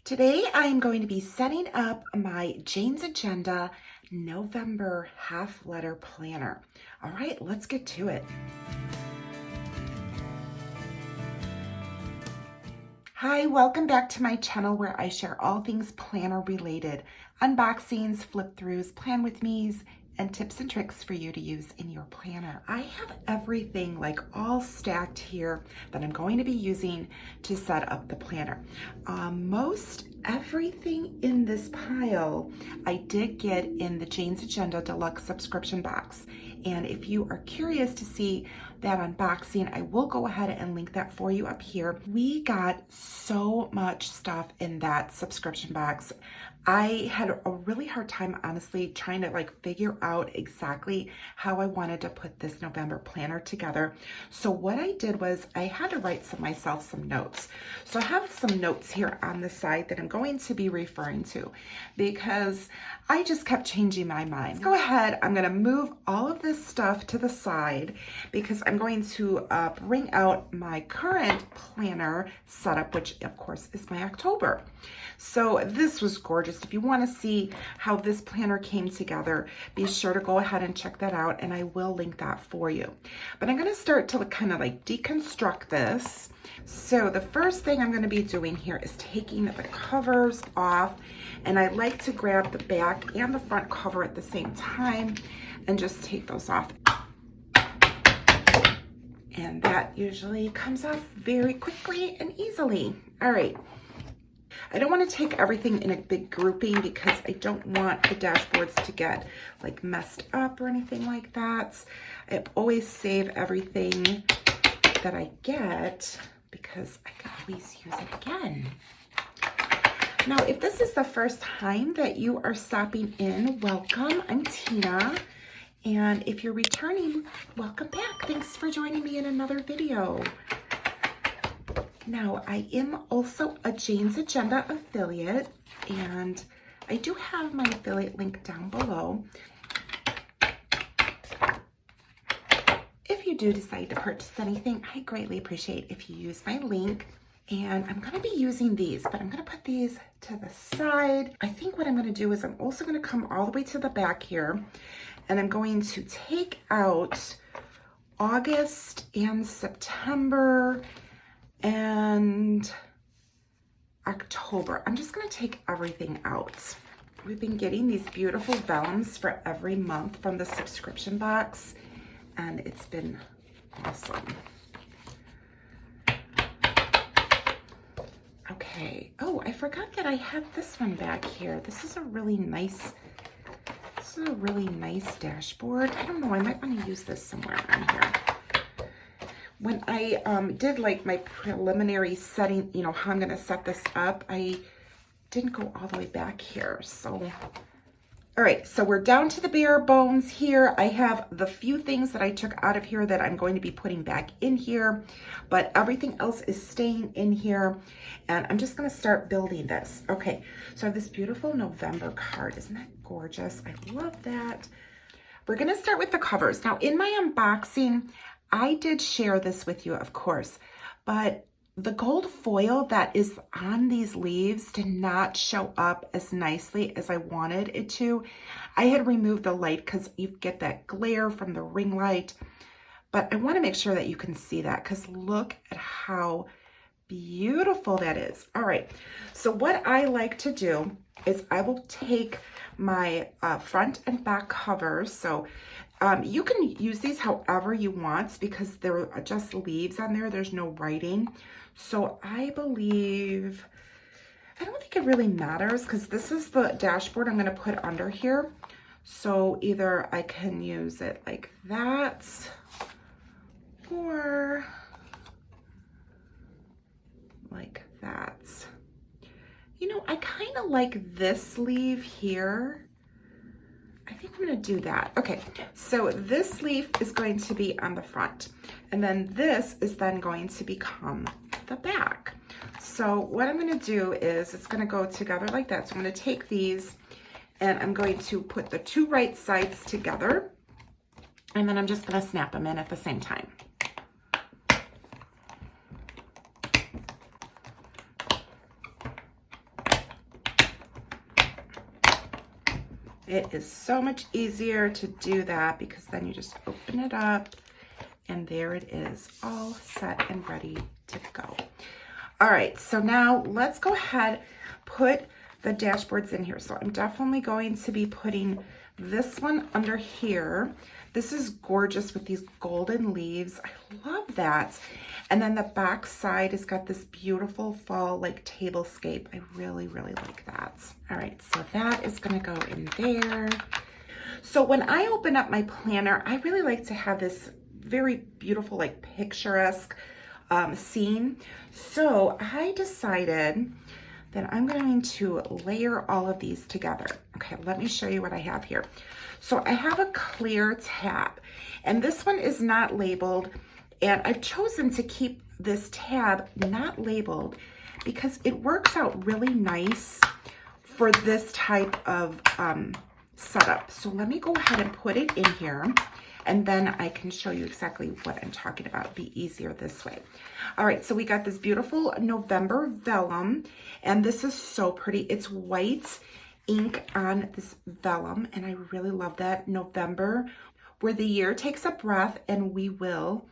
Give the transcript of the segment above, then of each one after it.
Today I am going to be setting up my Jane's Agenda November half letter planner. All right, let's get to it. Hi, welcome back to my channel where I share all things planner related, unboxings, flip throughs, plan with me's, and tips and tricks for you to use in your planner. I have everything like all stacked here that I'm going to be using to set up the planner. Most everything in this pile I did get in the Jane's Agenda Deluxe subscription box. And if you are curious to see that unboxing, I will go ahead and link that for you up here. We got so much stuff in that subscription box. I had a really hard time, honestly, trying to figure out exactly how I wanted to put this November planner together. So what I did was I had to write myself some notes. So I have some notes here on the side that I'm going to be referring to because I just kept changing my mind. Let's go ahead. I'm going to move all of this stuff to the side because I'm going to bring out my current planner setup, which of course is my October. So this was gorgeous. If you want to see how this planner came together, be sure to go ahead and check that out, and I will link that for you. But I'm going to start to kind of deconstruct this. So the first thing I'm going to be doing here is taking the covers off, and I like to grab the back and the front cover at the same time and just take those off. And that usually comes off very quickly and easily. All right. I don't want to take everything in a big grouping because I don't want the dashboards to get messed up or anything like that. I always save everything that I get because I can always use it again. Now, if this is the first time that you are stopping in, welcome. I'm Tina. And if you're returning, welcome back. Thanks for joining me in another video. Now, I am also a Jane's Agenda affiliate, and I do have my affiliate link down below. If you do decide to purchase anything, I greatly appreciate if you use my link. And I'm going to be using these, but I'm going to put these to the side. I think what I'm going to do is I'm also going to come all the way to the back here, and I'm going to take out August and September and October. I'm just going to take everything out. We've been getting these beautiful vellums for every month from the subscription box, and it's been awesome. Okay. Oh, I forgot that I had this one back here. This is a really nice dashboard. I don't know, I might want to use this somewhere around here. When I did my preliminary setting, how I'm going to set this up, I didn't go all the way back here. So, all right, so we're down to the bare bones here. I have the few things that I took out of here that I'm going to be putting back in here, but everything else is staying in here. And I'm just going to start building this. Okay, so I have this beautiful November card. Isn't that gorgeous? I love that. We're going to start with the covers. Now, in my unboxing, I did share this with you, of course, but the gold foil that is on these leaves did not show up as nicely as I wanted it to. I had removed the light because you get that glare from the ring light, but I want to make sure that you can see that because look at how beautiful that is. All right, so what I like to do is I will take my front and back covers. So you can use these however you want because there are just leaves on there. There's no writing. So I don't think it really matters because this is the dashboard I'm going to put under here. So either I can use it like that or like that. I kind of like this sleeve here. I think I'm going to do that. Okay, so this sleeve is going to be on the front, and then this is then going to become the back. So what I'm going to do is it's going to go together like that. So I'm going to take these and I'm going to put the two right sides together, and then I'm just going to snap them in at the same time. It is so much easier to do that because then you just open it up and there it is, all set and ready to go. All right, so now let's go ahead, put the dashboards in here. So I'm definitely going to be putting this one under here. This is gorgeous with these golden leaves. I love that. And then the back side has got this beautiful fall like tablescape. I really, really like that. All right, so that is gonna go in there. So when I open up my planner, I really like to have this very beautiful, like picturesque scene. So I decided that I'm going to layer all of these together. Okay, let me show you what I have here. So I have a clear tab, and this one is not labeled, and I've chosen to keep this tab not labeled because it works out really nice for this type of setup. So let me go ahead and put it in here, and then I can show you exactly what I'm talking about. It'd be easier this way. All right, so we got this beautiful November vellum, and this is so pretty. It's white ink on this vellum, and I really love that. November, where the year takes a breath, and we will,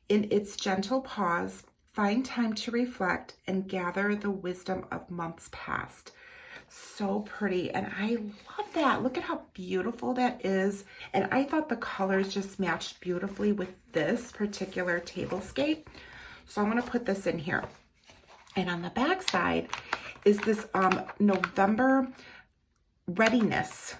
in its gentle pause, find time to reflect and gather the wisdom of months past. So pretty, and I love that. Look at how beautiful that is. And I thought the colors just matched beautifully with this particular tablescape. So I'm gonna put this in here. And on the back side is this November readiness.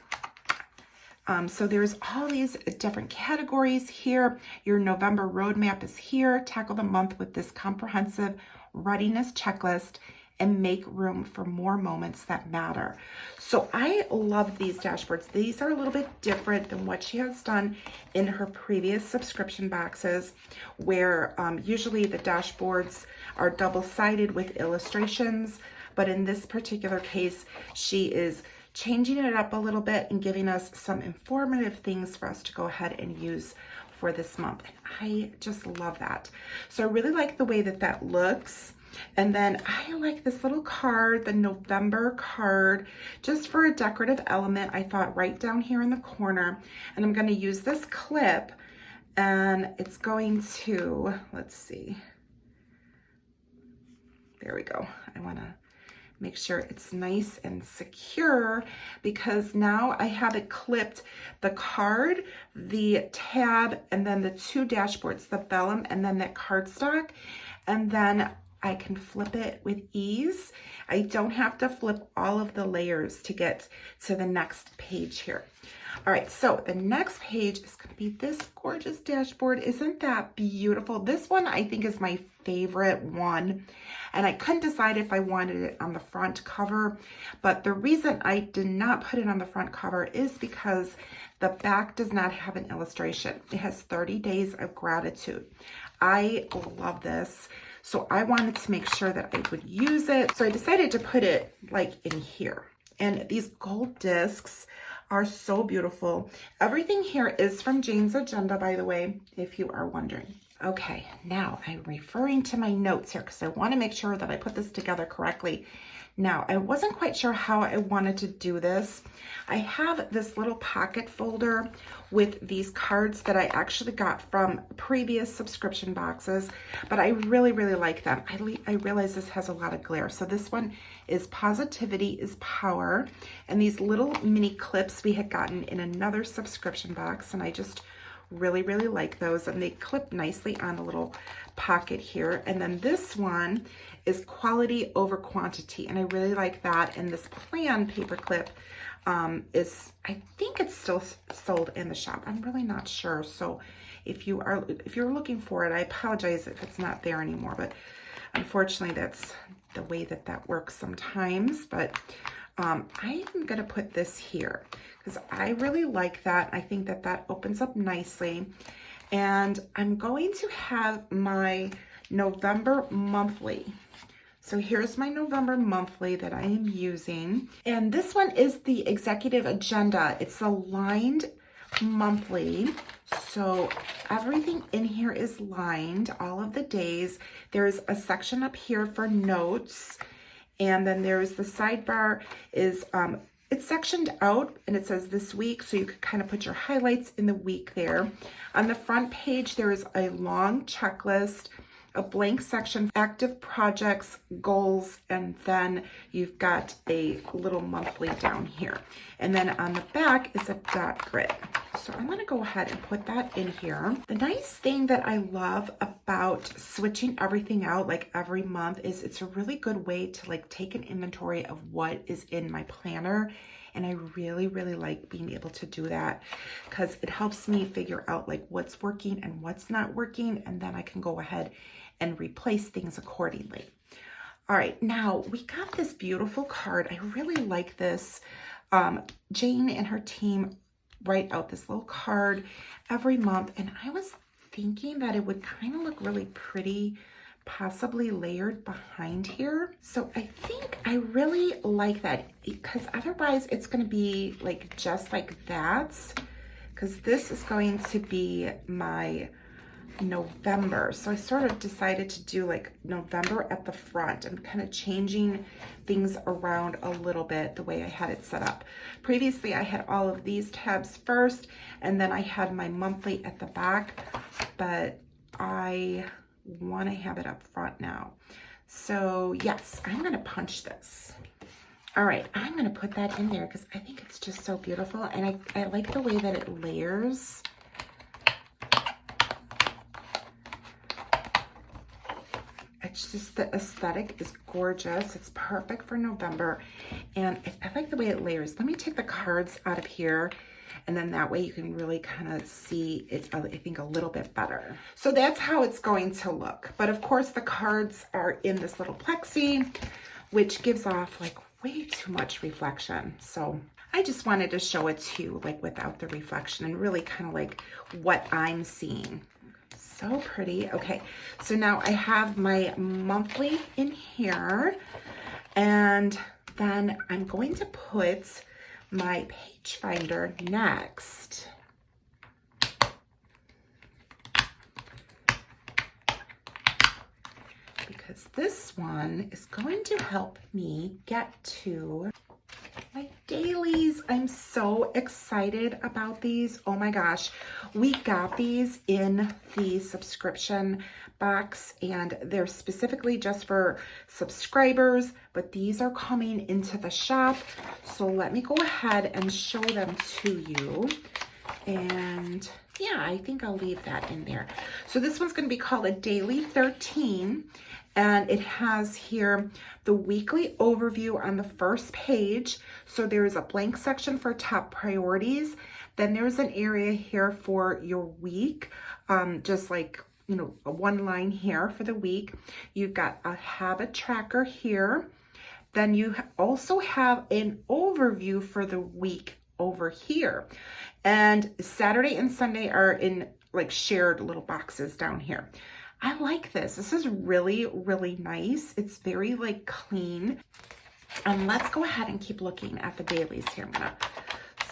So there's all these different categories here. Your November roadmap is here. Tackle the month with this comprehensive readiness checklist and make room for more moments that matter. So I love these dashboards. These are a little bit different than what she has done in her previous subscription boxes, where usually the dashboards are double-sided with illustrations, but in this particular case, she is changing it up a little bit and giving us some informative things for us to go ahead and use for this month. And I just love that. So I really like the way that that looks. And then I like this little card, the November card, just for a decorative element. I thought right down here in the corner, and I'm going to use this clip, and it's going to, let's see, there we go. I want to make sure it's nice and secure because now I have it clipped, the card, the tab, and then the two dashboards, the vellum and then that cardstock, and then I can flip it with ease. I don't have to flip all of the layers to get to the next page here. All right, so the next page is going to be this gorgeous dashboard. Isn't that beautiful? This one I think is my favorite one, and I couldn't decide if I wanted it on the front cover, but the reason I did not put it on the front cover is because the back does not have an illustration. It has 30 days of gratitude. I love this. So I wanted to make sure that I would use it. So I decided to put it like in here. And these gold discs are so beautiful. Everything here is from Jane's Agenda, by the way, if you are wondering. Okay, now I'm referring to my notes here because I want to make sure that I put this together correctly. Now, I wasn't quite sure how I wanted to do this. I have this little pocket folder with these cards that I actually got from previous subscription boxes, but I really, really like them. I realize this has a lot of glare. So this one is Positivity is Power, and these little mini clips we had gotten in another subscription box, and I just really, really like those, and they clip nicely on a little pocket here. And then this one is Quality Over Quantity, and I really like that. And this Plan paper clip is, I think it's still sold in the shop. I'm really not sure. So if you're looking for it, I apologize if it's not there anymore, but unfortunately that's the way that that works sometimes. But I'm gonna put this here because I really like that. I think that that opens up nicely. And I'm going to have my November monthly. So here's my November monthly that I am using. And this one is the Executive Agenda. It's a lined monthly. So everything in here is lined, all of the days. There's a section up here for notes. And then there's the sidebar is it's sectioned out and it says this week, so you could kind of put your highlights in the week there. On the front page, there is a long checklist, a blank section, active projects, goals, and then you've got a little monthly down here. And then on the back is a dot grid. So I'm gonna go ahead and put that in here. The nice thing that I love about switching everything out like every month is it's a really good way to like take an inventory of what is in my planner. And I really, really like being able to do that because it helps me figure out like what's working and what's not working. And then I can go ahead and replace things accordingly. All right, now we got this beautiful card. I really like this. Jane and her team write out this little card every month, and I was thinking that it would kind of look really pretty, possibly layered behind here. So I think I really like that because otherwise it's going to be like just like that, because this is going to be my November. So I sort of decided to do like November at the front. I'm kind of changing things around a little bit the way I had it set up. Previously, I had all of these tabs first, and then I had my monthly at the back, but I want to have it up front now. So yes, I'm going to punch this. All right, I'm going to put that in there because I think it's just so beautiful, and I like the way that it layers. It's just the aesthetic is gorgeous. It's perfect for November. And I like the way it layers. Let me take the cards out of here. And then that way you can really kind of see it, I think, a little bit better. So that's how it's going to look. But of course the cards are in this little plexi, which gives off like way too much reflection. So I just wanted to show it to you like without the reflection and really kind of like what I'm seeing. So pretty. Okay, so now I have my monthly in here, and then I'm going to put my page finder next. Because this one is going to help me get to my dailies. I'm so excited about these. Oh my gosh, we got these in the subscription box and they're specifically just for subscribers, but these are coming into the shop. So let me go ahead and show them to you. And yeah, I think I'll leave that in there. So this one's going to be called a Daily 13. And it has here the weekly overview on the first page. So there's a blank section for top priorities. Then there's an area here for your week, just like, you know, one line here for the week. You've got a habit tracker here. Then you also have an overview for the week over here. And Saturday and Sunday are in like shared little boxes down here. I like this. This is really, really nice. It's very like clean. And let's go ahead and keep looking at the dailies here. I'm gonna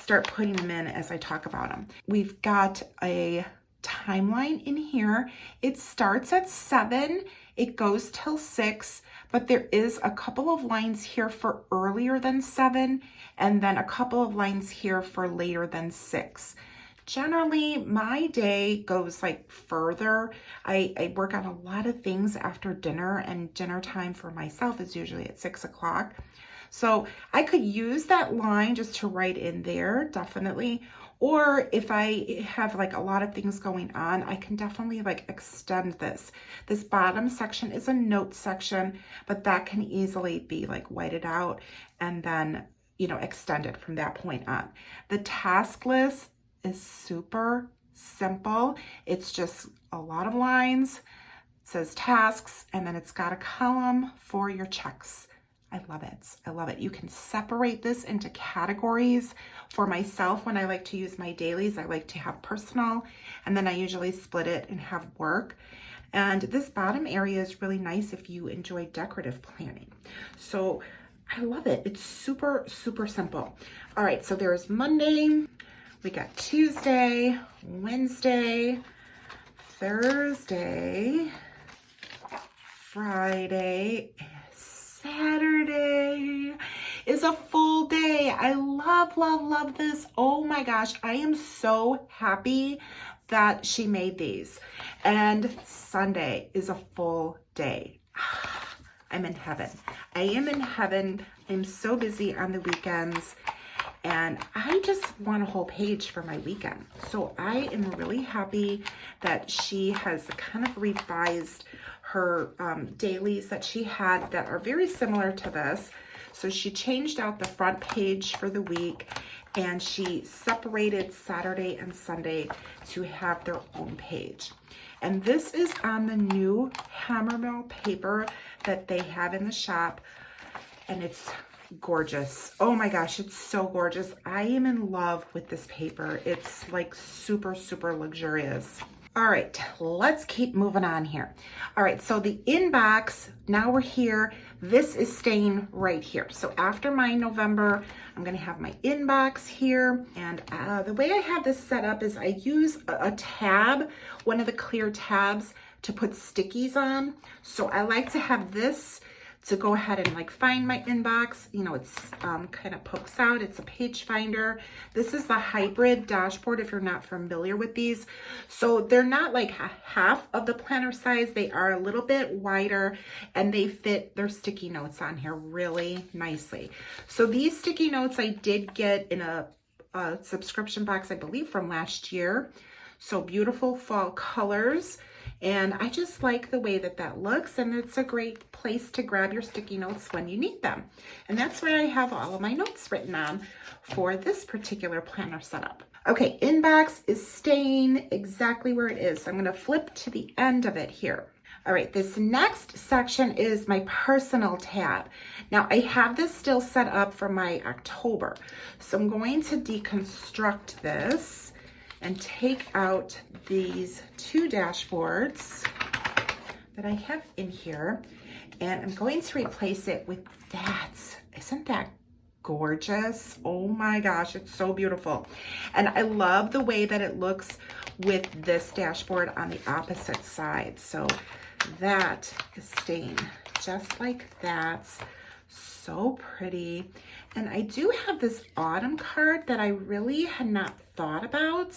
start putting them in as I talk about them. We've got a timeline in here. It starts at 7, it goes till 6, but there is a couple of lines here for earlier than 7, and then a couple of lines here for later than 6. Generally, my day goes like further. I work on a lot of things after dinner, and dinner time for myself is usually at 6 o'clock. So I could use that line just to write in there, definitely. Or if I have like a lot of things going on, I can definitely like extend this. This bottom section is a note section, but that can easily be like whited out and then, you know, extended from that point on. The task list is super simple. It's just a lot of lines. It says tasks, and then it's got a column for your checks. I love it. I love it. You can separate this into categories. For myself, when I like to use my dailies, I like to have personal, and then I usually split it and have work. And this bottom area is really nice if you enjoy decorative planning. So I love it. It's super, super simple. All right, so there's Monday. We got Tuesday, Wednesday, Thursday, Friday, Saturday. is a full day. I love, love, love this. Oh my gosh, I am so happy that she made these. And Sunday is a full day. I'm in heaven. I am in heaven. I'm so busy on the weekends. And I just want a whole page for my weekend. So I am really happy that she has kind of revised her dailies that she had that are very similar to this. So she changed out the front page for the week, and she separated Saturday and Sunday to have their own page. And this is on the new Hammermill paper that they have in the shop, and it's gorgeous. Oh my gosh, it's so gorgeous. I am in love with this paper. It's like super, super luxurious. All right, let's keep moving on here. All right, so the inbox, now we're here. This is staying right here. So after my November, I'm gonna have my inbox here. And the way I have this set up is I use a tab, one of the clear tabs, to put stickies on. So I like to have this to go ahead and like find my inbox. You know, it's kind of pokes out. It's a page finder. This is the hybrid dashboard if you're not familiar with these. So they're not like half of the planner size. They are a little bit wider, and they fit their sticky notes on here really nicely. So these sticky notes I did get in a subscription box, I believe from last year. So beautiful fall colors. And I just like the way that that looks, and it's a great place to grab your sticky notes when you need them. And that's where I have all of my notes written on for this particular planner setup. Okay, inbox is staying exactly where it is. So I'm gonna flip to the end of it here. All right, this next section is my personal tab. Now I have this still set up for my October. So I'm going to deconstruct this and take out these two dashboards that I have in here, and I'm going to replace it with that. Isn't that gorgeous? Oh my gosh, it's so beautiful. And I love the way that it looks with this dashboard on the opposite side. So that is staying just like that. So pretty. And I do have this autumn card that I really had not thought about.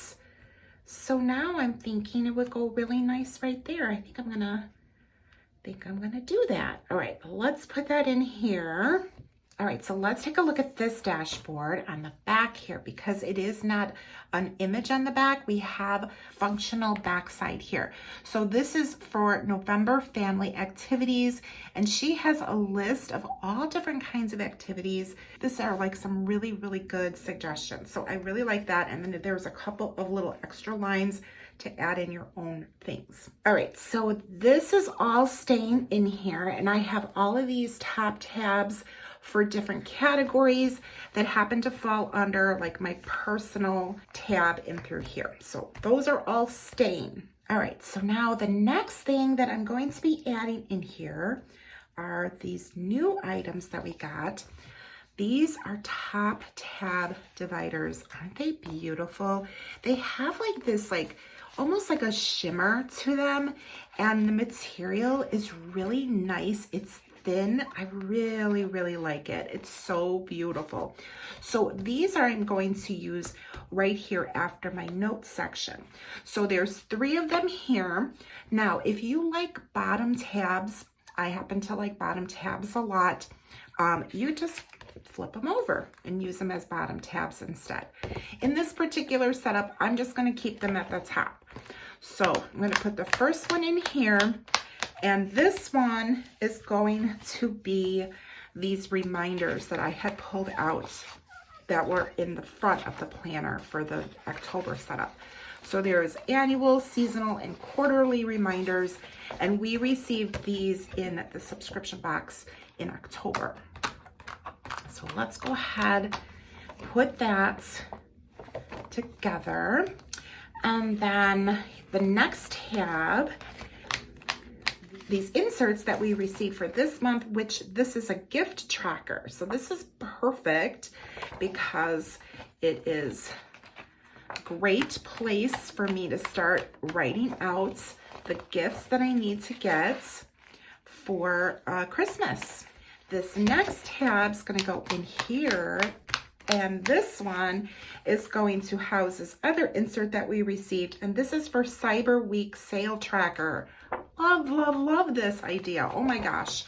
So now I'm thinking it would go really nice right there. I think I'm gonna do that. All right, let's put that in here. All right, so let's take a look at this dashboard on the back here, because it is not an image on the back. We have functional backside here. So this is for November family activities, and she has a list of all different kinds of activities. These are like some really, really good suggestions. So I really like that. And then there's a couple of little extra lines to add in your own things. All right, so this is all staying in here, and I have all of these top tabs for different categories that happen to fall under like my personal tab in through here. So those are all staying. All right, so now the next thing that I'm going to be adding in here are these new items that we got. These are top tab dividers. Aren't they beautiful? They have like this like almost like a shimmer to them, and the material is really nice. It's thin. I really, really like it. It's so beautiful. So these are I'm going to use right here after my notes section. So there's 3 of them here. Now, if you like bottom tabs, I happen to like bottom tabs a lot. You just flip them over and use them as bottom tabs instead. In this particular setup, I'm just going to keep them at the top. So I'm going to put the first one in here. And this one is going to be these reminders that I had pulled out that were in the front of the planner for the October setup. So there's annual, seasonal, and quarterly reminders, and we received these in the subscription box in October. So let's go ahead, put that together. And then the next tab, these inserts that we received for this month, which this is a gift tracker. So this is perfect because it is a great place for me to start writing out the gifts that I need to get for Christmas. This next tab's gonna go in here, and this one is going to house this other insert that we received, and this is for Cyber Week sale tracker. Love, love, love this idea. Oh my gosh,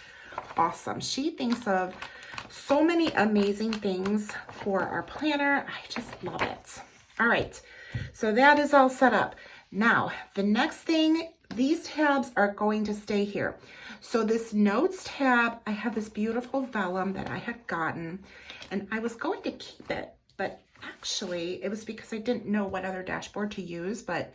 awesome. She thinks of so many amazing things for our planner. I just love it. All right, so that is all set up. Now, the next thing, these tabs are going to stay here. So this notes tab, I have this beautiful vellum that I had gotten, and I was going to keep it, but actually it was because I didn't know what other dashboard to use, but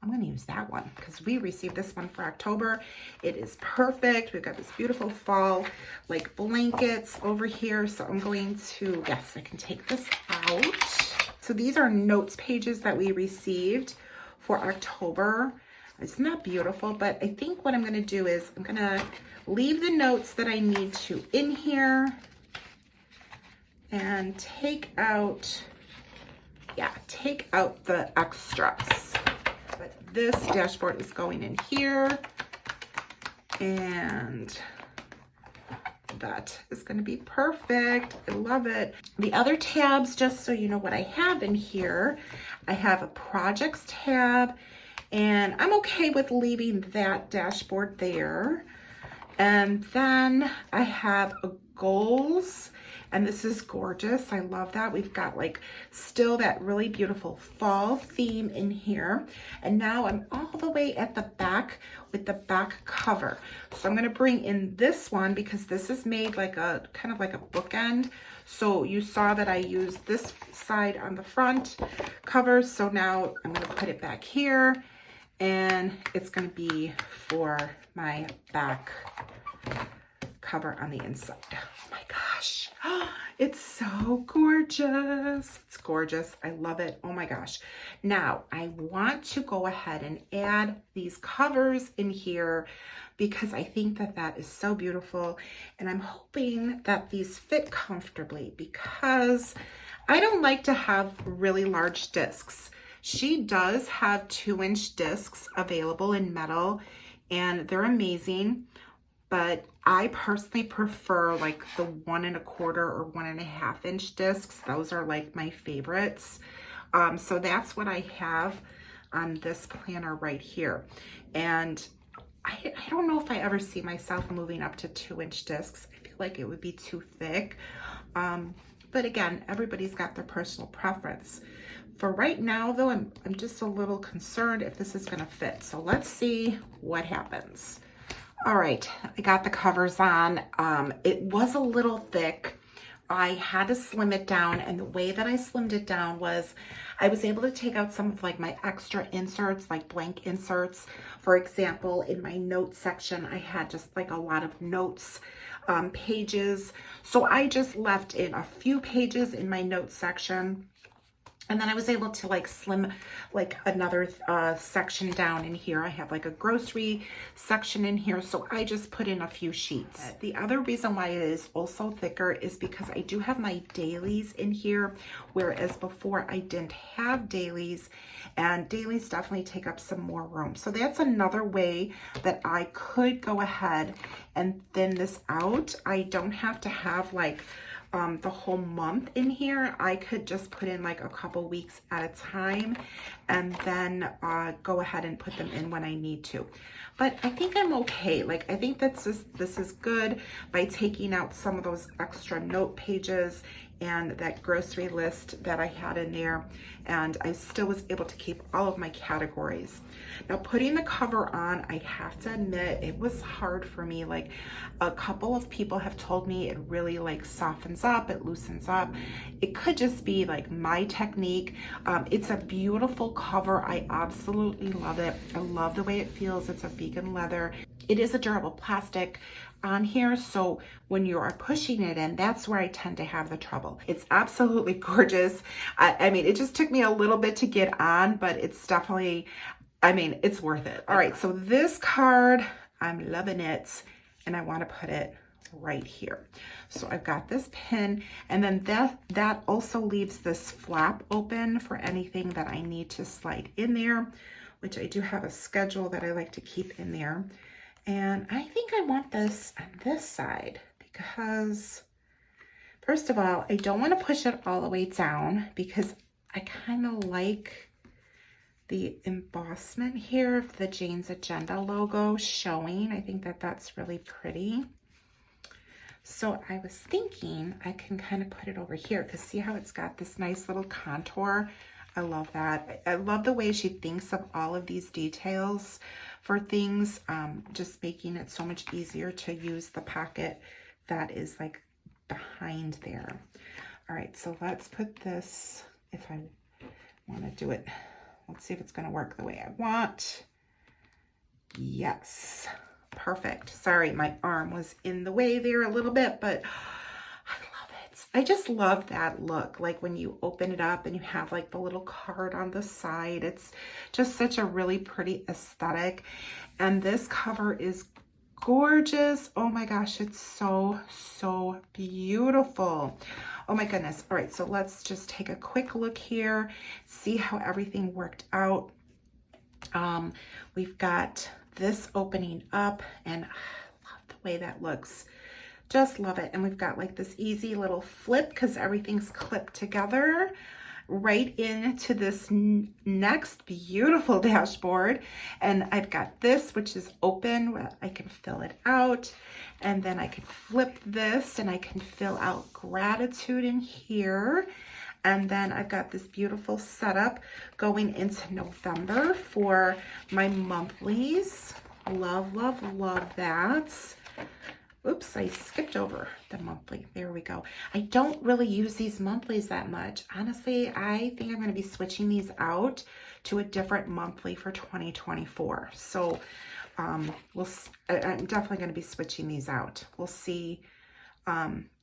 I'm going to use that one because we received this one for October. It is perfect. We've got this beautiful fall like blankets over here. So I'm going to, yes, I can take this out. So these are notes pages that we received for October. It's not beautiful, but I think what I'm going to do is I'm going to leave the notes that I need to in here and take out the extras. But this dashboard is going in here, and that is going to be perfect. I love it. The other tabs, just so you know what I have in here, I have a projects tab, and I'm okay with leaving that dashboard there. And then I have a goals, and this is gorgeous. I love that. We've got like still that really beautiful fall theme in here. And now I'm all the way at the back with the back cover. So I'm going to bring in this one because this is made like a kind of like a bookend. So you saw that I used this side on the front cover. So now I'm going to put it back here, and it's going to be for my back cover on the inside. Oh my gosh. It's so gorgeous. It's gorgeous. I love it. Oh my gosh. Now I want to go ahead and add these covers in here because I think that that is so beautiful. And I'm hoping that these fit comfortably because I don't like to have really large discs. She does have 2-inch discs available in metal, and they're amazing. But I personally prefer like the 1 1/4 or 1 1/2 inch discs. Those are like my favorites. So that's what I have on this planner right here. And I don't know if I ever see myself moving up to 2-inch discs. I feel like it would be too thick. But again, everybody's got their personal preference. For right now though, I'm just a little concerned if this is gonna fit. So let's see what happens. All right, I got the covers on. It was a little thick. I had to slim it down, and the way that I slimmed it down was I was able to take out some of like my extra inserts, like blank inserts. For example, in my notes section, I had just like a lot of notes pages. So I just left in a few pages in my notes section. And then I was able to like slim like another section down in here. I have like a grocery section in here. So I just put in a few sheets. The other reason why it is also thicker is because I do have my dailies in here. Whereas before I didn't have dailies, and dailies definitely take up some more room. So that's another way that I could go ahead and thin this out. I don't have to have like the whole month in here. I could just put in like a couple weeks at a time and then go ahead and put them in when I need to. But I think I'm okay. Like I think this is good by taking out some of those extra note pages and that grocery list that I had in there, and I still was able to keep all of my categories. Now putting the cover on, I have to admit it was hard for me. Like a couple of people have told me it really like softens up, it loosens up. It could just be like my technique. It's a beautiful cover. I absolutely love it. I love the way it feels. It's a vegan leather. It is a durable plastic on here, so when you are pushing it in, that's where I tend to have the trouble. It's absolutely gorgeous. I mean, it just took me a little bit to get on, but it's definitely, I mean, it's worth it. All right, so this card, I'm loving it, and I want to put it right here. So I've got this pin, and then that also leaves this flap open for anything that I need to slide in there, which I do have a schedule that I like to keep in there. And I think I want this on this side because first of all, I don't want to push it all the way down because I kind of like the embossment here of the Jane's Agenda logo showing. I think that that's really pretty. So I was thinking I can kind of put it over here because see how it's got this nice little contour? I love that. I love the way she thinks of all of these details for things, just making it so much easier to use the pocket that is like behind there. All right, so let's put this, if I want to do it, let's see if it's going to work the way I want. Yes. Perfect. Sorry, my arm was in the way there a little bit, but I love it. I just love that look. Like when you open it up and you have like the little card on the side. It's just such a really pretty aesthetic. And this cover is gorgeous. Oh my gosh, it's so, so beautiful. Oh my goodness. All right, so let's just take a quick look here, see how everything worked out. We've got this opening up and I love the way that looks. Just love it. And we've got like this easy little flip because everything's clipped together right into this next beautiful dashboard. And I've got this, which is open. I can fill it out. And then I can flip this and I can fill out gratitude in here. And then I've got this beautiful setup going into November for my monthlies. Love, love, love that. Oops, I skipped over the monthly. There we go. I don't really use these monthlies that much. Honestly, I think I'm going to be switching these out to a different monthly for 2024. So I'm definitely going to be switching these out. We'll see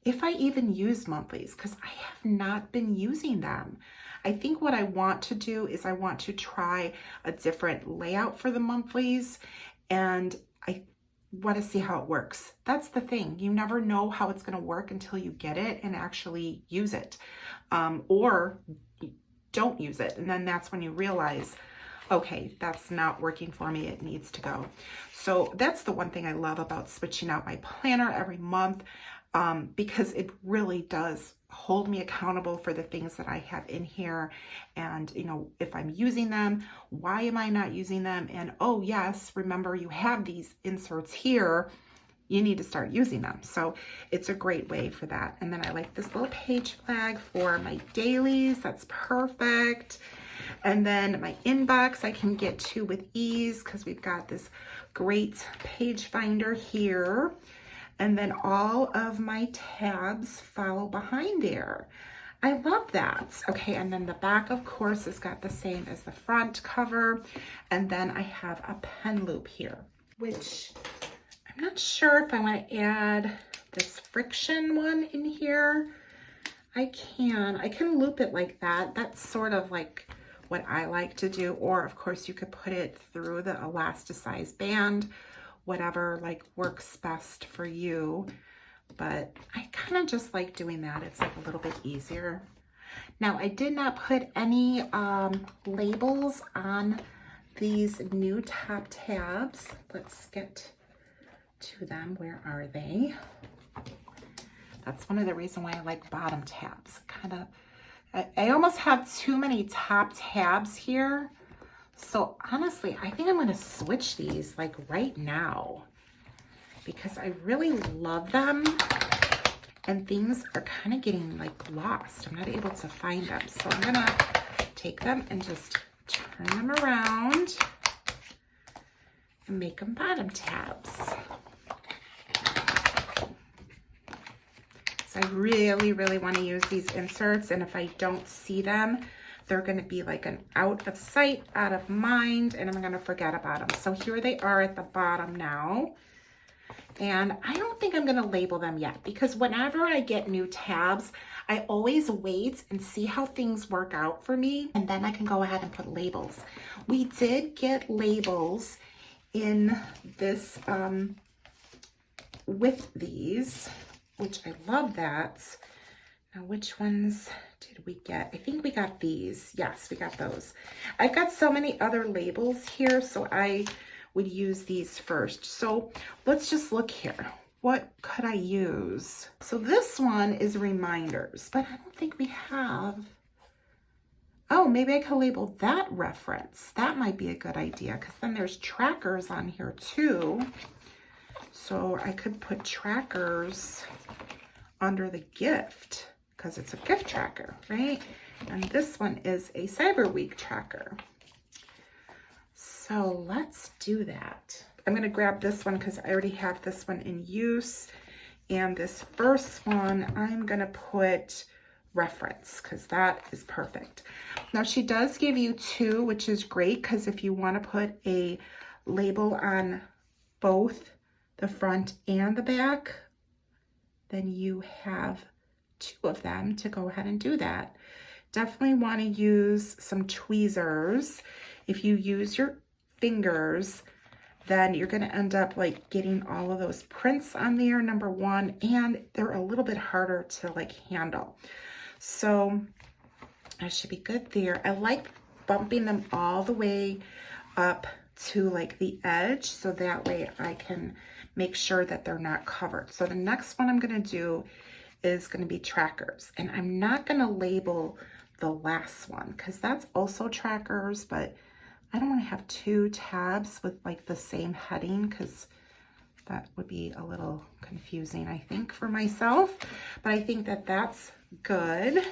if I even use monthlies because I have not been using them. I think what I want to do is I want to try a different layout for the monthlies and I want to see how it works. That's the thing. You never know how it's going to work until you get it and actually use it, or don't use it. And then that's when you realize, okay, that's not working for me. It needs to go. So that's the one thing I love about switching out my planner every month, because it really does hold me accountable for the things that I have in here. And, you know, if I'm using them, why am I not using them? And, oh yes, remember you have these inserts here. You need to start using them. So it's a great way for that. And then I like this little page flag for my dailies. That's perfect. And then my inbox I can get to with ease because we've got this great page finder here. And then all of my tabs follow behind there. I love that. Okay, and then the back, of course, has got the same as the front cover. And then I have a pen loop here, which I'm not sure if I want to add this friction one in here. I can loop it like that. That's sort of like what I like to do. Or, of course, you could put it through the elasticized band, whatever like works best for you. But I kind of just like doing that. It's like a little bit easier. Now, I did not put any labels on these new top tabs. Let's get to them. Where are they? That's one of the reasons why I like bottom tabs. I almost have too many top tabs here. So honestly, I think I'm going to switch these like right now because I really love them and things are kind of getting like lost. I'm not able to find them. So I'm going to take them and just turn them around and make them bottom tabs. So I really, really want to use these inserts, and if I don't see them, they're going to be like an out of sight, out of mind, and I'm going to forget about them. So here they are at the bottom now. And I don't think I'm going to label them yet because whenever I get new tabs, I always wait and see how things work out for me, and then I can go ahead and put labels. We did get labels in this with these, which I love that. Now, which ones did we get? I think we got these. Yes, we got those. I've got so many other labels here, so I would use these first. So let's just look here. what could I use? So this one is reminders, but I don't think we have. Oh, maybe I could label that reference. That might be a good idea because then there's trackers on here too. So I could put trackers under the gift because it's a gift tracker, right? And this one is a Cyber Week tracker. So let's do that. I'm gonna grab this one because I already have this one in use. And this first one, I'm gonna put reference because that is perfect. Now she does give you two, which is great because if you want to put a label on both the front and the back, then you have two of them to go ahead and do that. Definitely want to use some tweezers. If you use your fingers, then you're going to end up like getting all of those prints on there, number one, and they're a little bit harder to like handle. So that should be good there. I like bumping them all the way up to like the edge so that way I can make sure that they're not covered. So the next one I'm going to do is going to be trackers, and I'm not going to label the last one because that's also trackers, but I don't want to have two tabs with like the same heading because that would be a little confusing, I think, for myself, but I think that that's good.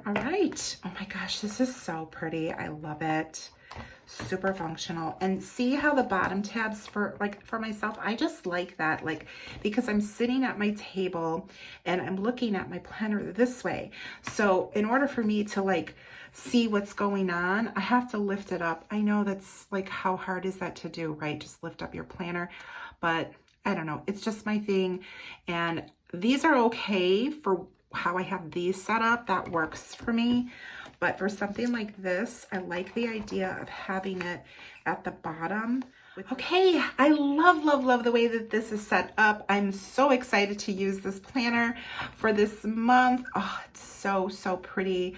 All right. Oh my gosh, this is so pretty. I love it. Super functional. And see how the bottom tabs for myself, I just like that, like, because I'm sitting at my table and I'm looking at my planner this way. So in order for me to like see what's going on, I have to lift it up. I know that's like, how hard is that to do, right? Just lift up your planner. But I don't know, it's just my thing. And these are okay for how I have these set up. That works for me. But for something like this, I like the idea of having it at the bottom. Okay, I love the way that this is set up. I'm so excited to use this planner for this month. Oh, it's so pretty.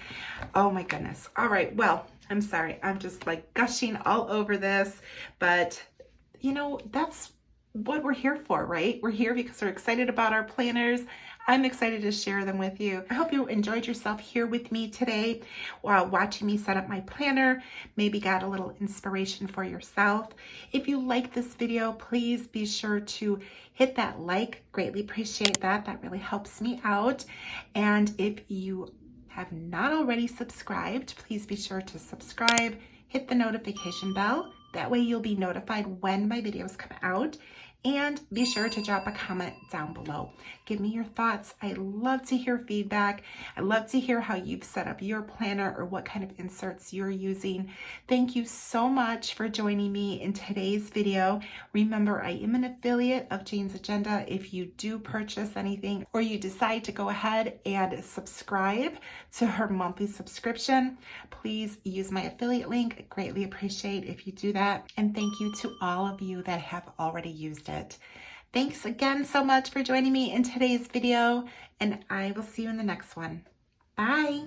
Oh my goodness. All right, well, I'm sorry. I'm just like gushing all over this, but you know, that's what we're here for, right? We're here because we're excited about our planners. I'm excited to share them with you. I hope you enjoyed yourself here with me today while watching me set up my planner. Maybe got a little inspiration for yourself. If you like this video, please be sure to hit that like. Greatly appreciate that. That really helps me out. And if you have not already subscribed, please be sure to subscribe, hit the notification bell. That way you'll be notified when my videos come out. And be sure to drop a comment down below. Give me your thoughts. I love to hear feedback. I love to hear how you've set up your planner or what kind of inserts you're using. Thank you so much for joining me in today's video. Remember, I am an affiliate of Jane's Agenda. If you do purchase anything or you decide to go ahead and subscribe to her monthly subscription, please use my affiliate link. I greatly appreciate if you do that. And thank you to all of you that have already used it. Thanks again so much for joining me in today's video, and I will see you in the next one. Bye.